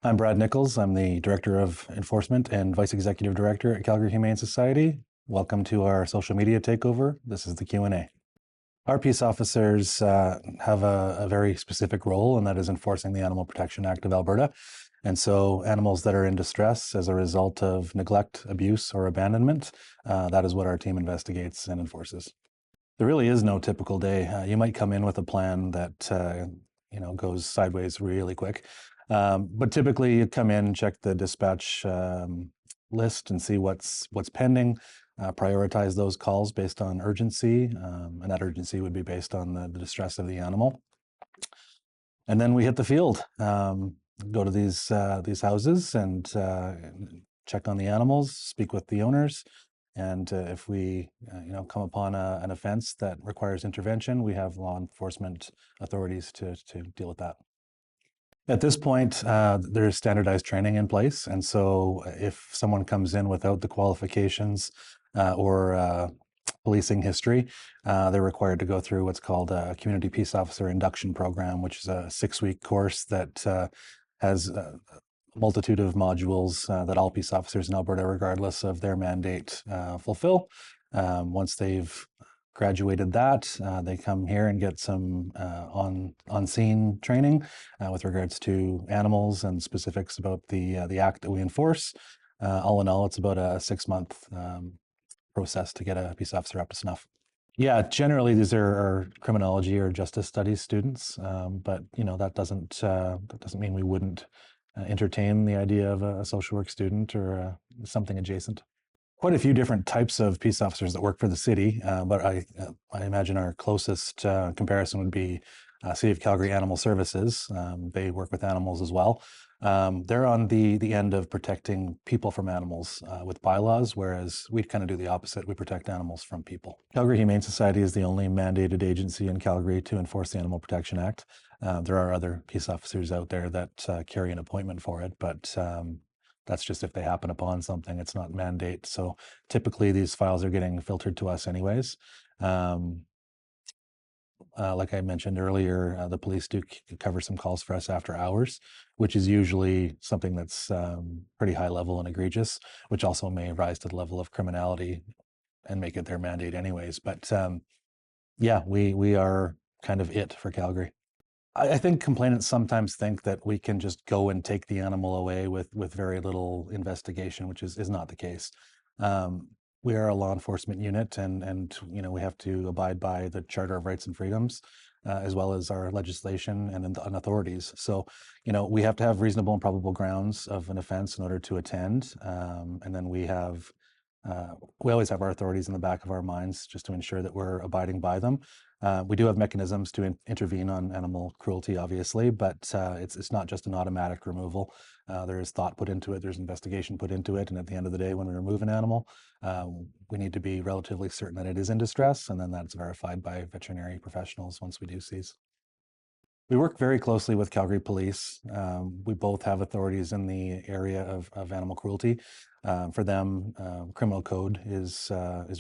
I'm Brad Nichols. I'm the Director of Enforcement and Vice Executive Director at Calgary Humane Society. Welcome to our social media takeover. This is the Q&A. Our peace officers have a very specific role, and that is enforcing the Animal Protection Act of Alberta. And so animals that are in distress as a result of neglect, abuse, or abandonment, that is what our team investigates and enforces. There really is no typical day. You might come in with a plan that goes sideways really quick, but typically you come in, check the dispatch list, and see what's pending. Prioritize those calls based on urgency, and that urgency would be based on the distress of the animal. And then we hit the field, go to these houses and check on the animals, speak with the owners. And if we, come upon an offense that requires intervention, we have law enforcement authorities to deal with that. At this point, there's standardized training in place, and so if someone comes in without the qualifications or policing history, they're required to go through what's called a Community Peace Officer Induction Program, which is a 6-week course that has multitude of modules that all peace officers in Alberta, regardless of their mandate, fulfill. Once they've graduated that, they come here and get some on-scene training with regards to animals and specifics about the act that we enforce. All in all, it's about a 6-month process to get a peace officer up to snuff. Yeah, generally these are criminology or justice studies students, but that doesn't mean we wouldn't entertain the idea of a social work student or something adjacent. Quite a few different types of peace officers that work for the city, but I imagine our closest comparison would be City of Calgary Animal Services. They work with animals as well. They're on the end of protecting people from animals with bylaws, whereas we kind of do the opposite. We protect animals from people. Calgary Humane Society is the only mandated agency in Calgary to enforce the Animal Protection Act. There are other peace officers out there that carry an appointment for it, but that's just if they happen upon something. It's not mandate. So typically these files are getting filtered to us anyways. Like I mentioned earlier, the police do cover some calls for us after hours, which is usually something that's pretty high level and egregious, which also may rise to the level of criminality and make it their mandate anyways. But yeah, we are kind of it for Calgary. I think complainants sometimes think that we can just go and take the animal away with very little investigation, which is not the case. We are a law enforcement unit, and we have to abide by the Charter of Rights and Freedoms, as well as our legislation and authorities. So, we have to have reasonable and probable grounds of an offense in order to attend, and then we always have our authorities in the back of our minds just to ensure that we're abiding by them. We do have mechanisms to intervene on animal cruelty, obviously, but it's not just an automatic removal. There is thought put into it, there's investigation put into it, and at the end of the day, when we remove an animal, we need to be relatively certain that it is in distress, and then that's verified by veterinary professionals once we do seize. We work very closely with Calgary Police. We both have authorities in the area of animal cruelty. For them, criminal code is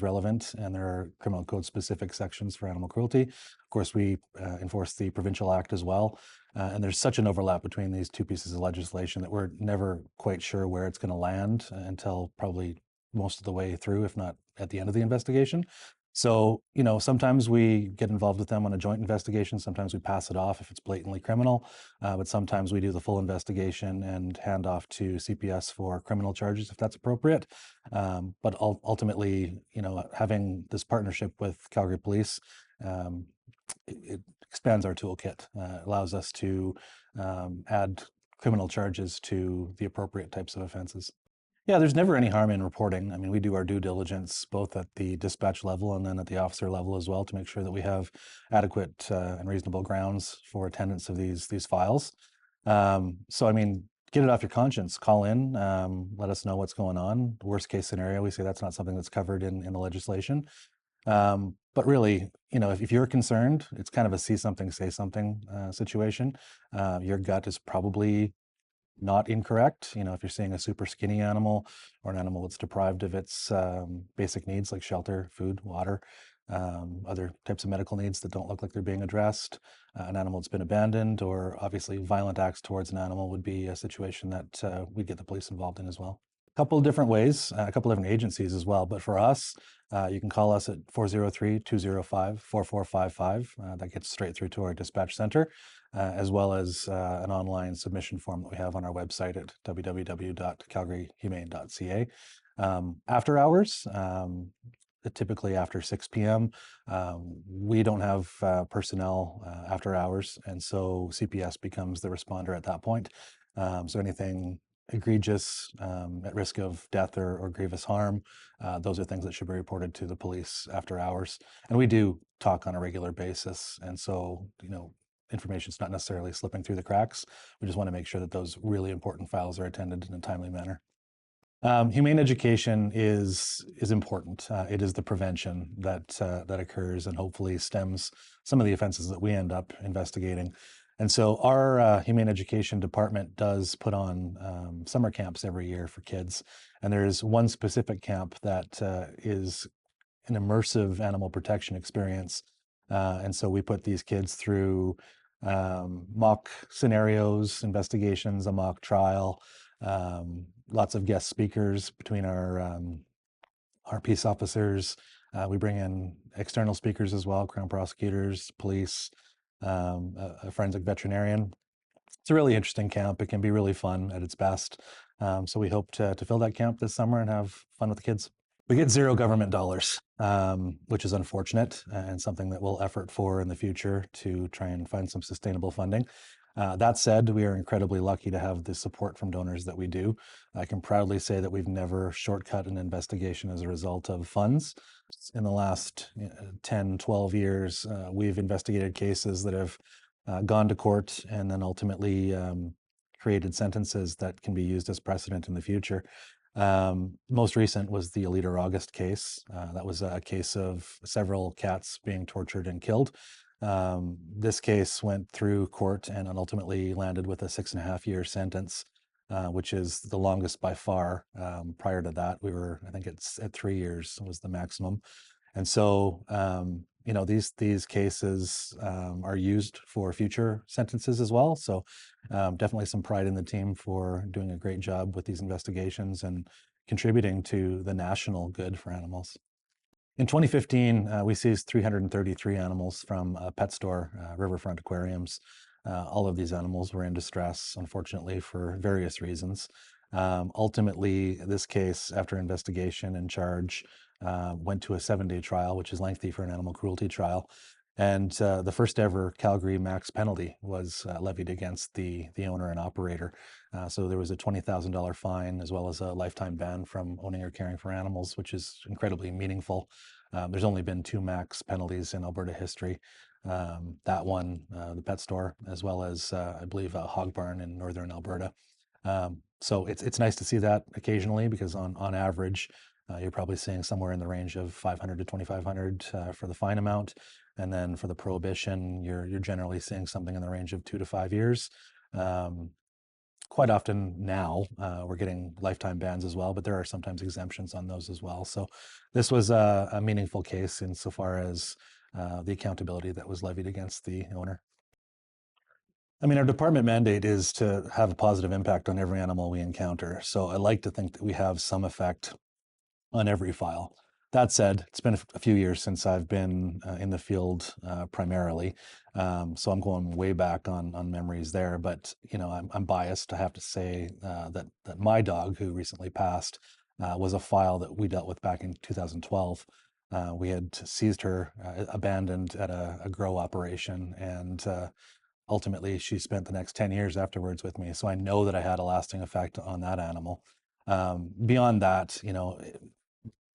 relevant, and there are criminal code specific sections for animal cruelty. Of course, we enforce the provincial act as well, and there's such an overlap between these two pieces of legislation that we're never quite sure where it's going to land until probably most of the way through, if not at the end of the investigation. So, sometimes we get involved with them on a joint investigation. Sometimes we pass it off if it's blatantly criminal, but sometimes we do the full investigation and hand off to CPS for criminal charges if that's appropriate. But ultimately, having this partnership with Calgary Police, it expands our toolkit, allows us to add criminal charges to the appropriate types of offenses. Yeah, there's never any harm in reporting. I mean, we do our due diligence both at the dispatch level and then at the officer level as well to make sure that we have adequate and reasonable grounds for attendance of these files. So, I mean, get it off your conscience. Call in, let us know what's going on. Worst case scenario, we say that's not something that's covered in the legislation. But really, if you're concerned, it's kind of a see something, say something situation. Your gut is probably not incorrect. You know, if you're seeing a super skinny animal or an animal that's deprived of its basic needs like shelter, food, water, other types of medical needs that don't look like they're being addressed, an animal that's been abandoned, or obviously violent acts towards an animal would be a situation that we'd get the police involved in as well. A couple of different ways, a couple of different agencies as well. But for us, you can call us at 403-205-4455. That gets straight through to our dispatch center, as well as an online submission form that we have on our website at www.calgaryhumane.ca. After hours, typically after 6 p.m., we don't have personnel after hours, and so CPS becomes the responder at that point. So anything egregious, at risk of death or grievous harm, those are things that should be reported to the police after hours. And we do talk on a regular basis, and so, you know, information's not necessarily slipping through the cracks. We just want to make sure that those really important files are attended in a timely manner. Humane education is important. It is the prevention that occurs and hopefully stems some of the offenses that we end up investigating. And so our humane education department does put on summer camps every year for kids. And there's one specific camp that is an immersive animal protection experience. And so we put these kids through mock scenarios, investigations, a mock trial, lots of guest speakers between our peace officers. We bring in external speakers as well, Crown prosecutors, police, a forensic veterinarian. It's a really interesting camp. It can be really fun at its best. So we hope to fill that camp this summer and have fun with the kids. We get zero government dollars, which is unfortunate and something that we'll effort for in the future to try and find some sustainable funding. That said, we are incredibly lucky to have the support from donors that we do. I can proudly say that we've never shortcut an investigation as a result of funds. In the last 10, 12 years, we've investigated cases that have gone to court and then ultimately created sentences that can be used as precedent in the future. Most recent was the Alita August case. That was a case of several cats being tortured and killed. This case went through court and ultimately landed with a 6.5-year sentence, which is the longest by far. Prior to that, I think it's at 3 years was the maximum. And so, you know, these cases are used for future sentences as well. So definitely some pride in the team for doing a great job with these investigations and contributing to the national good for animals. In 2015, we seized 333 animals from a pet store, Riverfront Aquariums. All of these animals were in distress, unfortunately, for various reasons. Ultimately, this case, after investigation and charge, went to a 7-day trial, which is lengthy for an animal cruelty trial. And the first ever Calgary max penalty was levied against the owner and operator. So there was a $20,000 fine as well as a lifetime ban from owning or caring for animals, which is incredibly meaningful. There's only been 2 max penalties in Alberta history. That one, the pet store, as well as I believe a hog barn in northern Alberta. So it's nice to see that occasionally because on average, you're probably seeing somewhere in the range of 500 to 2,500 for the fine amount. And then for the prohibition, you're generally seeing something in the range of 2 to 5 years. Quite often now, we're getting lifetime bans as well, but there are sometimes exemptions on those as well. So this was a meaningful case insofar as the accountability that was levied against the owner. I mean, our department mandate is to have a positive impact on every animal we encounter. So I like to think that we have some effect on every file. That said, it's been a few years since I've been in the field primarily, so I'm going way back on memories there. But you know, I'm biased. I have to say that my dog, who recently passed, was a file that we dealt with back in 2012. We had seized her abandoned at a grow operation, and ultimately she spent the next 10 years afterwards with me. So I know that I had a lasting effect on that animal. Beyond that, you know,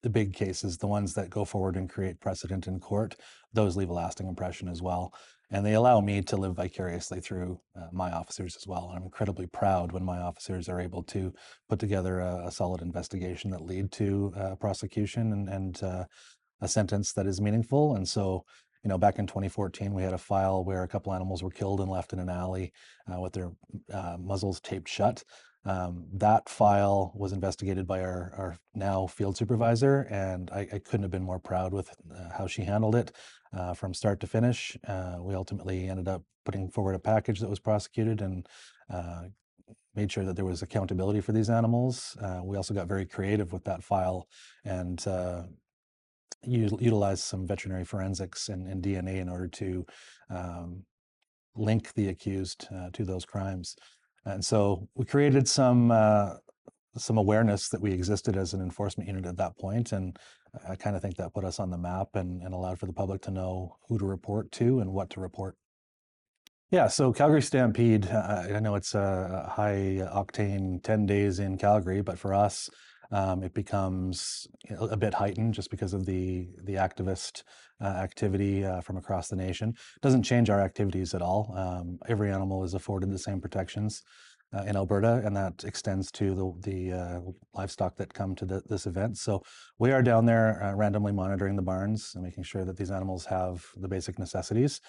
the big cases, the ones that go forward and create precedent in court, those leave a lasting impression as well. And they allow me to live vicariously through my officers as well. And I'm incredibly proud when my officers are able to put together a solid investigation that lead to prosecution and a sentence that is meaningful. And so Back in 2014, we had a file where a couple animals were killed and left in an alley with their muzzles taped shut. That file was investigated by our now field supervisor, and I couldn't have been more proud with how she handled it from start to finish. We ultimately ended up putting forward a package that was prosecuted and made sure that there was accountability for these animals. We also got very creative with that file and utilized some veterinary forensics and DNA in order to link the accused to those crimes. And so we created some awareness that we existed as an enforcement unit at that point, and I kind of think that put us on the map and allowed for the public to know who to report to and what to report. Yeah, so Calgary Stampede, I know it's a high octane 10 days in Calgary, but for us, it becomes a bit heightened just because of the activist activity from across the nation. It doesn't change our activities at all. Every animal is afforded the same protections in Alberta, and that extends to the livestock that come to this event. So we are down there randomly monitoring the barns and making sure that these animals have the basic necessities.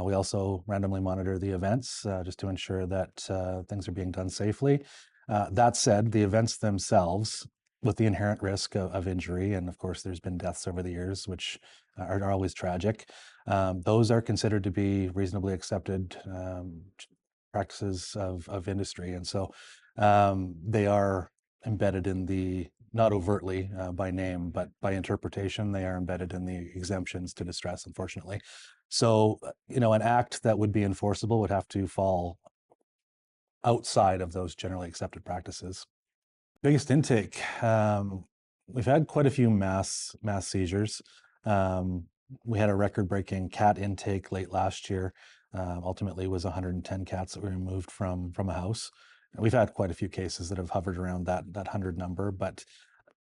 We also randomly monitor the events just to ensure that things are being done safely. That said, the events themselves, with the inherent risk of injury, and of course there's been deaths over the years, which are always tragic, those are considered to be reasonably accepted practices of industry. And so they are embedded in the, not overtly by name, but by interpretation, they are embedded in the exemptions to distress, unfortunately. So, an act that would be enforceable would have to fall outside of those generally accepted practices. Biggest intake. We've had quite a few mass seizures. We had a record-breaking cat intake late last year. Ultimately, it was 110 cats that were removed from a house. We've had quite a few cases that have hovered around that 100 number, but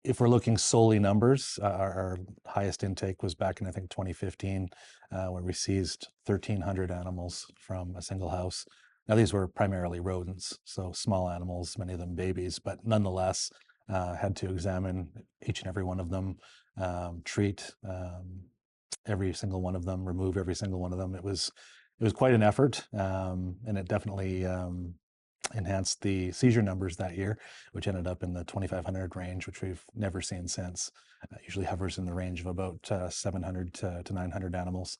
if we're looking solely numbers, our highest intake was back in, I think, 2015, where we seized 1,300 animals from a single house. Now, these were primarily rodents, so small animals, many of them babies, but nonetheless, had to examine each and every one of them, treat every single one of them, remove every single one of them. It was quite an effort, and it definitely enhanced the seizure numbers that year, which ended up in the 2,500 range, which we've never seen since. Usually hovers in the range of about 700 to 900 animals.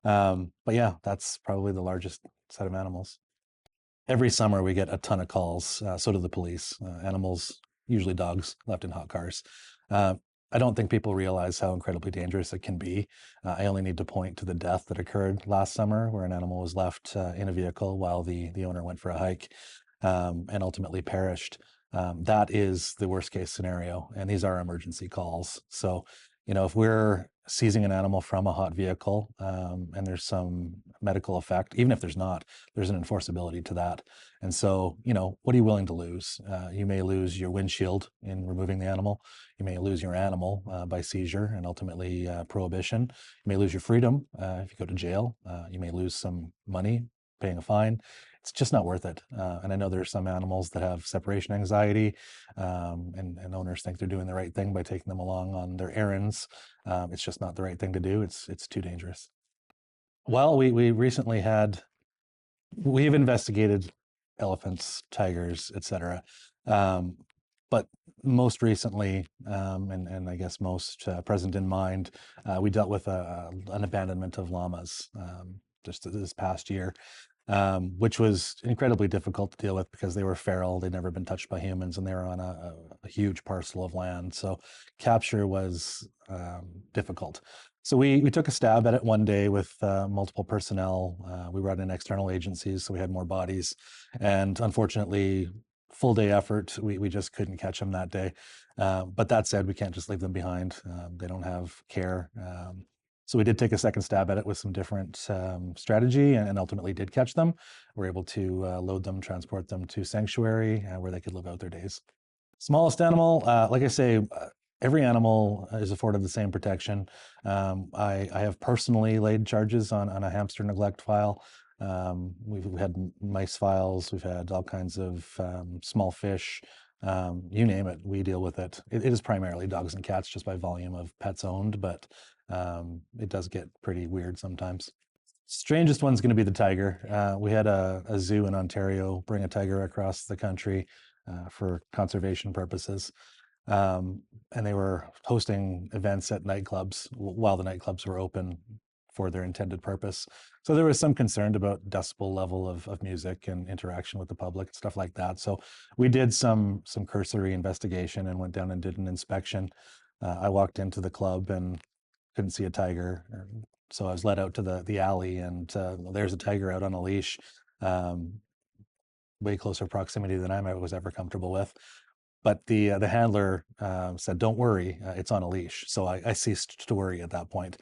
But yeah, that's probably the largest set of animals. Every summer we get a ton of calls, so do the police. Animals, usually dogs, left in hot cars. I don't think people realize how incredibly dangerous it can be. I only need to point to the death that occurred last summer where an animal was left in a vehicle while the owner went for a hike and ultimately perished. That is the worst case scenario, and these are emergency calls. So, if we're seizing an animal from a hot vehicle and there's some medical effect, even if there's not, there's an enforceability to that. And so, what are you willing to lose? You may lose your windshield in removing the animal. You may lose your animal by seizure and ultimately prohibition. You may lose your freedom if you go to jail. You may lose some money paying a fine. It's just not worth it. And I know there's some animals that have separation anxiety, and owners think they're doing the right thing by taking them along on their errands. It's just not the right thing to do. It's too dangerous. Well, we recently we've investigated elephants, tigers, etc. But most recently, and I guess most present in mind, we dealt with an abandonment of llamas just this past year, which was incredibly difficult to deal with because they were feral, they'd never been touched by humans, and they were on a huge parcel of land. So capture was difficult. So we took a stab at it one day with multiple personnel. We brought in external agencies, so we had more bodies. And unfortunately, full day effort, we just couldn't catch them that day. But that said, we can't just leave them behind. They don't have care. So we did take a second stab at it with some different strategy and ultimately did catch them. We're able to load them, transport them to sanctuary where they could live out their days. Smallest animal, like I say, every animal is afforded the same protection. I have personally laid charges on a hamster neglect file. We've had mice files, we've had all kinds of small fish, You name it, we deal with it. It is primarily dogs and cats just by volume of pets owned, but it does get pretty weird sometimes. Strangest one's going to be the tiger. We had a zoo in Ontario bring a tiger across the country for conservation purposes. And they were hosting events at nightclubs while the nightclubs were open for their intended purpose. So there was some concern about decibel level of music and interaction with the public and stuff like that. So we did some cursory investigation and went down and did an inspection. I walked into the club and couldn't see a tiger. So I was led out to the alley, and there's a tiger out on a leash, um, way closer proximity than I was ever comfortable with. But the handler said, "Don't worry, it's on a leash." So I ceased to worry at that point.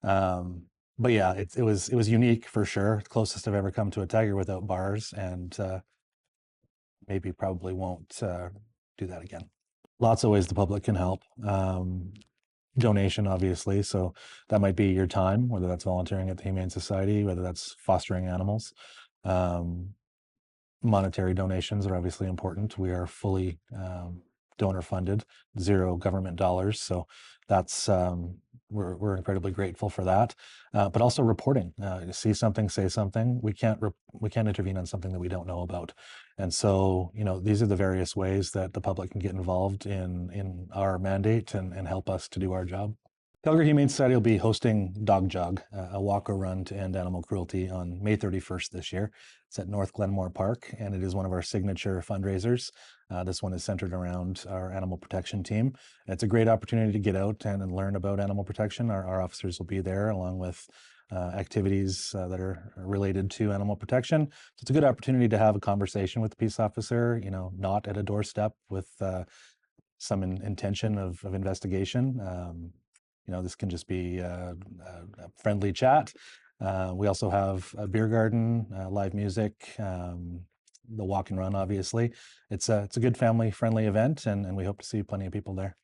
Um, but yeah, it was unique for sure. Closest I've ever come to a tiger without bars, and maybe probably won't do that again. Lots of ways the public can help. Donation, obviously. So that might be your time, whether that's volunteering at the Humane Society, whether that's fostering animals. Um, Monetary donations are obviously important. We are fully donor funded, zero government dollars. So that's we're incredibly grateful for that. But also reporting. See something, say something. We can't intervene on something that we don't know about. And so these are the various ways that the public can get involved in our mandate and help us to do our job. Calgary Humane Society will be hosting Dog Jog, a walk or run to end animal cruelty on May 31st this year. It's at North Glenmore Park, and it is one of our signature fundraisers. This one is centered around our animal protection team. It's a great opportunity to get out and learn about animal protection. Our officers will be there along with activities that are related to animal protection. So it's a good opportunity to have a conversation with the peace officer, not at a doorstep with some intention of investigation. This can just be a friendly chat. We also have a beer garden, live music, the walk and run, obviously. It's a good family friendly event, and we hope to see plenty of people there.